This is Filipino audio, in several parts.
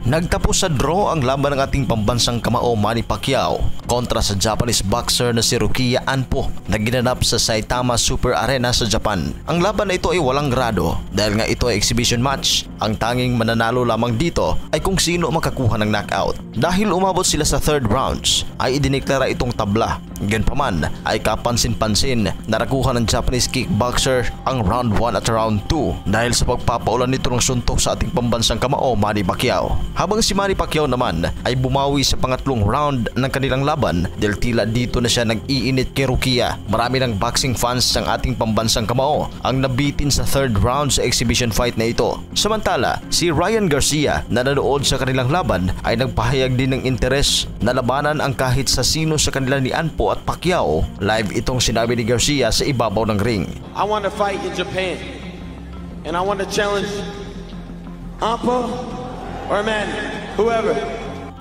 Nagtapos sa draw ang laban ng ating pambansang kamao Manny Pacquiao kontra sa Japanese boxer na si Rukiya Anpo na ginanap sa Saitama Super Arena sa Japan. Ang laban na ito ay walang grado dahil nga ito ay exhibition match. Ang tanging mananalo lamang dito ay kung sino makakuha ng knockout. Dahil umabot sila sa third rounds ay idineklara itong tabla. Gayunpaman ay kapansin-pansin na nakuha ng Japanese kickboxer ang round 1 at round 2 dahil sa pagpapaulan nito ng suntok sa ating pambansang kamao Manny Pacquiao. Habang si Manny Pacquiao naman ay bumawi sa pangatlong round ng kanilang laban dahil tila dito na siya nag-iinit kay Rukiya. Marami ng boxing fans ng ating pambansang kamao ang nabitin sa third round sa exhibition fight na ito. Samantala, si Ryan Garcia na nanood sa kanilang laban ay nagpahayag din ng interes na labanan ang kahit sa sino sa kanila ni Anpo at Pacquiao. Live itong sinabi ni Garcia sa ibabaw ng ring. I want to fight in Japan and I want to challenge Anpo or man, whoever.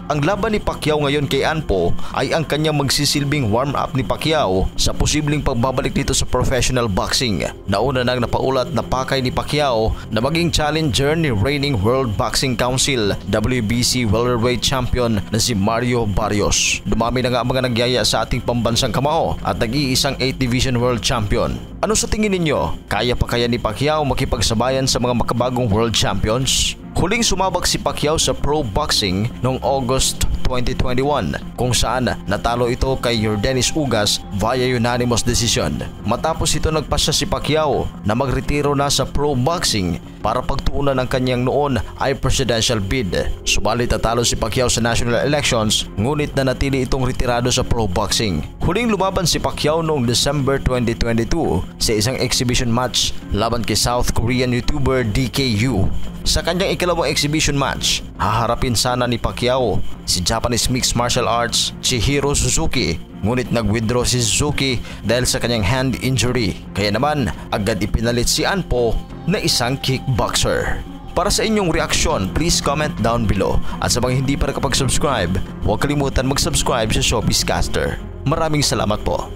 Ang laban ni Pacquiao ngayon kay Anpo ay ang kanyang magsisilbing warm-up ni Pacquiao sa posibleng pagbabalik nito sa professional boxing. Nauna nang napaulat na pakay ni Pacquiao na maging challenger ni reigning World Boxing Council WBC welterweight champion na si Mario Barrios. Dumami na nga ang mga nagyaya sa ating pambansang kamao at nag-iisang 8th Division World Champion. Ano sa tingin ninyo? Kaya pa kaya ni Pacquiao makipagsabayan sa mga makabagong World Champions? Huling sumabak si Pacquiao sa pro boxing noong August 2021 kung saan natalo ito kay Yordenis Ugas via unanimous decision. Matapos ito nagpasya si Pacquiao na magretiro na sa pro boxing para pagtuunan ng kanyang noon ay presidential bid. Subalit natalo si Pacquiao sa national elections ngunit nanatili itong retirado sa pro boxing. Huling lumaban si Pacquiao noong December 2022 sa isang exhibition match laban kay South Korean YouTuber DKU. Sa kanyang ikalawang exhibition match, haharapin sana ni Pacquiao si Japanese mixed martial arts Chihiro Suzuki, ngunit nag-withdraw si Suzuki dahil sa kanyang hand injury. Kaya naman agad ipinalit si Anpo na isang kickboxer. Para sa inyong reaksyon, please comment down below. At sa mga hindi pa nakapag-subscribe, huwag kalimutan mag-subscribe sa Showbiz Caster. Maraming salamat po.